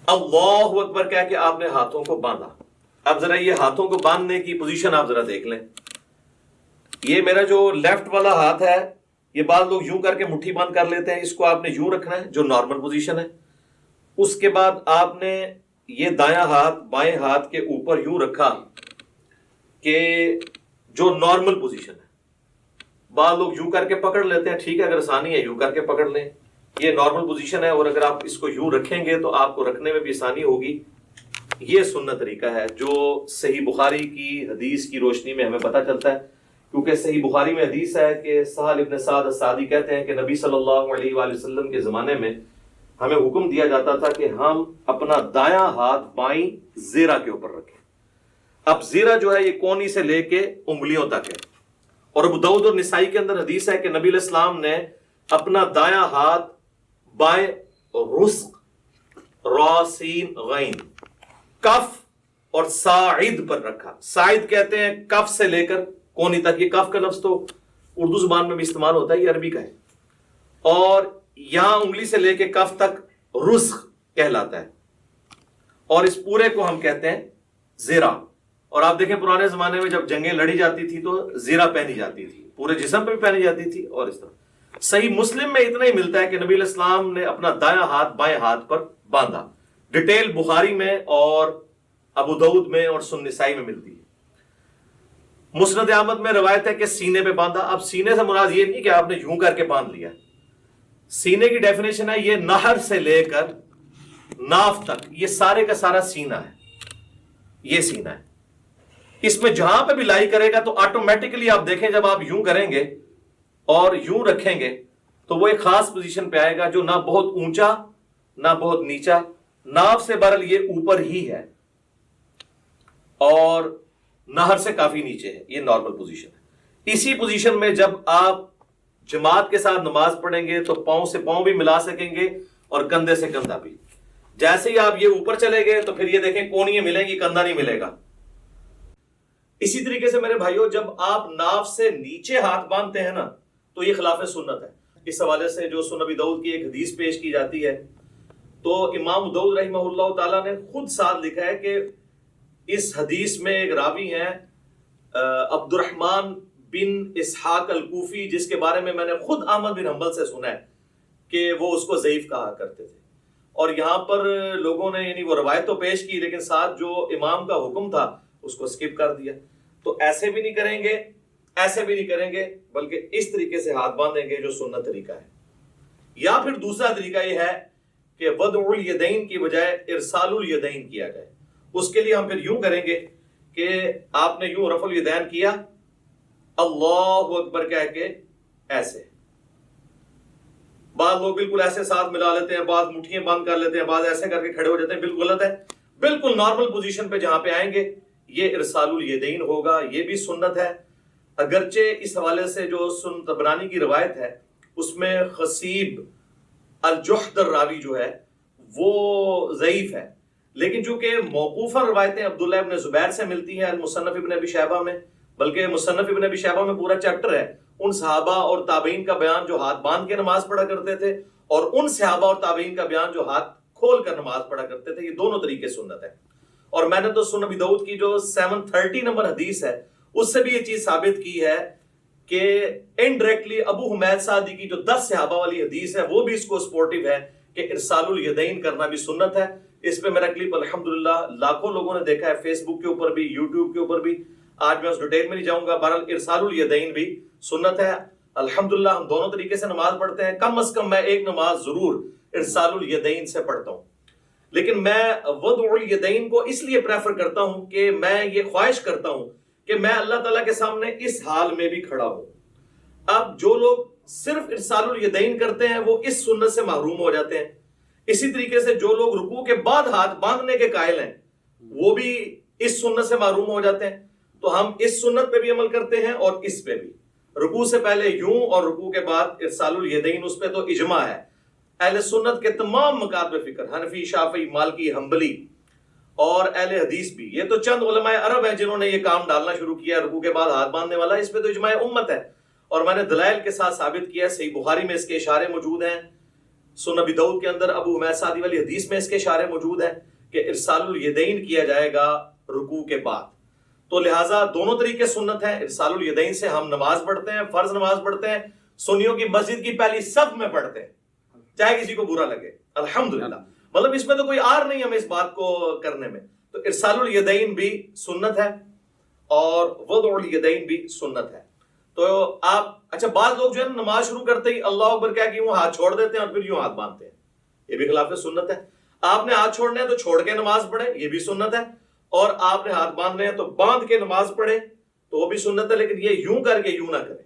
اللہ اکبر کہہ کے آپ نے ہاتھوں کو باندھا. اب ذرا یہ ہاتھوں کو باندھنے کی پوزیشن آپ ذرا دیکھ لیں. یہ میرا جو لیفٹ والا ہاتھ ہے یہ بعض لوگ یوں کر کے مٹھی بند کر لیتے ہیں, اس کو آپ نے یوں رکھنا ہے جو نارمل پوزیشن ہے. اس کے بعد آپ نے یہ دایاں ہاتھ بائیں ہاتھ کے اوپر یوں رکھا کہ جو نارمل پوزیشن ہے. بعض لوگ یوں کر کے پکڑ لیتے ہیں, ٹھیک ہے, اگر آسانی ہے یوں کر کے پکڑ لیں, یہ نارمل پوزیشن ہے. اور اگر آپ اس کو یوں رکھیں گے تو آپ کو رکھنے میں بھی آسانی ہوگی. یہ سنت طریقہ ہے جو صحیح بخاری کی حدیث کی روشنی میں ہمیں پتہ چلتا ہے, کیونکہ صحیح بخاری میں حدیث ہے کہ سہل ابن سعد الساعدی کہتے ہیں کہ نبی صلی اللہ علیہ وآلہ وسلم کے زمانے میں ہمیں حکم دیا جاتا تھا کہ ہم اپنا دایاں ہاتھ بائیں زیرہ کے اوپر رکھیں. اب زیرہ جو ہے یہ کونی سے لے کے انگلیوں تک ہے. اور ابو داؤد اور نسائی کے اندر حدیث ہے کہ نبی علیہ السلام نے اپنا دایاں ہاتھ بائیں رزق را سین غین کف اور ساعد پر رکھا. ساعد کہتے ہیں کف سے لے کر کونی تک. یہ کف کا لفظ تو اردو زبان میں بھی استعمال ہوتا ہے, یہ عربی کا ہے. اور یہاں انگلی سے لے کے کف تک رزق کہلاتا ہے, اور اس پورے کو ہم کہتے ہیں زیرہ. اور آپ دیکھیں پرانے زمانے میں جب جنگیں لڑی جاتی تھی تو زیرہ پہنی جاتی تھی, پورے جسم پہ بھی پہنی جاتی تھی. اور اس طرح صحیح مسلم میں اتنا ہی ملتا ہے کہ نبی علیہ السلام نے اپنا دایاں ہاتھ بائیں ہاتھ پر باندھا. ڈیٹیل بخاری میں اور ابو داؤد میں اور سنن نسائی میں ملتی ہے. مسند احمد میں روایت ہے کہ سینے پہ باندھا. اب سینے سے مراد یہ نہیں کہ آپ نے یوں کر کے باندھ لیا. سینے کی ڈیفینیشن ہے یہ نہر سے لے کر ناف تک, یہ سارے کا سارا سینہ ہے. یہ سینہ ہے. اس میں جہاں پہ بھی لائی کرے گا تو آٹومیٹکلی آپ دیکھیں جب آپ یوں کریں گے اور یوں رکھیں گے تو وہ ایک خاص پوزیشن پہ آئے گا جو نہ بہت اونچا نہ بہت نیچا, ناف سے برل یہ اوپر ہی ہے اور نہر سے کافی نیچے ہے. یہ نارمل پوزیشن ہے. اسی پوزیشن میں جب آپ جماعت کے ساتھ نماز پڑھیں گے تو پاؤں سے پاؤں بھی ملا سکیں گے اور کندھے سے کندھا بھی. جیسے ہی آپ یہ اوپر چلے گئے تو پھر یہ دیکھیں کونیاں ملیں گی, کندھا نہیں ملے گا. اسی طریقے سے میرے بھائیوں جب آپ ناف سے نیچے ہاتھ باندھتے ہیں نا تو یہ خلاف سنت ہے. اس حوالے سے جو سنن ابی داؤد کی ایک حدیث پیش کی جاتی ہے تو امام داؤد رحمہ اللہ تعالیٰ نے خود ساتھ لکھا ہے کہ اس حدیث میں ایک راوی ہیں عبد الرحمن بن اسحاق الکوفی, جس کے بارے میں نے خود احمد بن حنبل سے سنا ہے کہ وہ اس کو ضعیف کہا کرتے تھے. اور یہاں پر لوگوں نے یعنی وہ روایت تو پیش کی لیکن ساتھ جو امام کا حکم تھا اس کو سکپ کر دیا. تو ایسے بھی نہیں کریں گے, ایسے بھی نہیں کریں گے, بلکہ اس طریقے سے ہاتھ باندھیں گے جو سنت طریقہ ہے. یا پھر دوسرا طریقہ یہ ہے کہ وضع الیدین کی بجائے ارسال الیدین کیا جائے. اس کے لیے ہم پھر یوں کریں گے کہ آپ نے یوں رفع الیدین کیا, اللہ اکبر کہہ کے ایسے. بعض لوگ بالکل ایسے ساتھ ملا لیتے ہیں, بعض مٹھیاں بند کر لیتے ہیں, بعض ایسے کر کے کھڑے ہو جاتے ہیں. بالکل غلط ہے. بالکل نارمل پوزیشن پہ جہاں پہ آئیں گے یہ ارسال الیدین ہوگا. یہ بھی سنت ہے, اگرچہ اس حوالے سے جو سنن طبرانی کی روایت ہے اس میں خصیب الجحد الراوی جو ہے وہ ضعیف ہے. لیکن چونکہ موقوفہ روایتیں عبداللہ ابن زبیر سے ملتی ہیں المصنف ابن ابی شیبہ میں, بلکہ مصنف ابن ابی شیبہ میں پورا چیپٹر ہے ان صحابہ اور تابعین کا بیان جو ہاتھ باندھ کے نماز پڑھا کرتے تھے اور ان صحابہ اور تابعین کا بیان جو ہاتھ کھول کر نماز پڑھا کرتے تھے. یہ دونوں طریقے سنت ہے. اور میں نے تو سنن ابی داؤد کی جو 730 نمبر حدیث ہے اس سے بھی یہ چیز ثابت کی ہے کہ انڈائریکٹلی ابو حمید سعدی کی جو 10 صحابہ والی حدیث ہے وہ بھی اس کو سپورٹیو ہے کہ ارسال الیدین کرنا بھی سنت ہے. اس پہ میرا کلپ الحمدللہ لاکھوں لوگوں نے دیکھا ہے, فیس بک کے اوپر بھی, یوٹیوب کے اوپر بھی. آج میں اس ڈیٹیل میں نہیں جاؤں گا. بہرحال ارسال الیدین بھی سنت ہے. الحمدللہ ہم دونوں طریقے سے نماز پڑھتے ہیں. کم از کم میں ایک نماز ضرور ارسال الیدین سے پڑھتا ہوں. لیکن میں وضع الیدین کو اس لیے پریفر کرتا ہوں کہ میں یہ خواہش کرتا ہوں کہ میں اللہ تعالیٰ کے سامنے اس حال میں بھی کھڑا ہوں. اب جو لوگ صرف ارسال الیدین کرتے ہیں وہ اس سنت سے محروم ہو جاتے ہیں. اسی طریقے سے جو لوگ رکوع کے بعد ہاتھ باندھنے کے قائل ہیں وہ بھی اس سنت سے محروم ہو جاتے ہیں. تو ہم اس سنت پہ بھی عمل کرتے ہیں اور اس پہ بھی. رکوع سے پہلے یوں اور رکوع کے بعد ارسال الیدین, اس پہ تو اجماع ہے اہل سنت کے تمام مکاتب فکر, حنفی, شافعی, مالکی, حنبلی اور اہل حدیث بھی. یہ تو چند علماء عرب ہیں جنہوں نے یہ کام ڈالنا شروع کیا رکوع کے بعد ہاتھ باندھنے والا. اس پہ تو اجماع امت ہے اور میں نے دلائل کے ساتھ ثابت کیا. صحیح بخاری میں اس کے اشارے موجود ہیں, سنن ابی داؤد کے اندر ابو حمید سعدی والی حدیث میں اس کے اشارے موجود ہیں کہ ارسال الیدین کیا جائے گا رکوع کے بعد. تو لہٰذا دونوں طریقے سنت ہیں. ارسال الیدین سے ہم نماز پڑھتے ہیں، فرض نماز پڑھتے ہیں، سنیوں کی مسجد کی پہلی صف میں پڑھتے ہیں، چاہے کسی کو برا لگے. الحمدللہ، مطلب اس میں تو کوئی آر نہیں ہمیں اس بات کو کرنے میں. تو ارسال الیدین بھی سنت ہے اور وضع الیدین بھی سنت ہے. تو آپ اچھا بعض لوگ جو ہے نماز شروع کرتے ہی اللہ اکبر کہہ کے وہ ہاتھ چھوڑ دیتے ہیں اور پھر یوں ہاتھ باندھتے ہیں، یہ بھی خلاف سنت ہے. آپ نے ہاتھ چھوڑنے ہیں تو چھوڑ کے نماز پڑھے، یہ بھی سنت ہے. اور آپ نے ہاتھ باندھنے ہیں تو باندھ کے نماز پڑھے تو وہ بھی سنت ہے، لیکن یہ یوں کر کے یوں نہ کریں.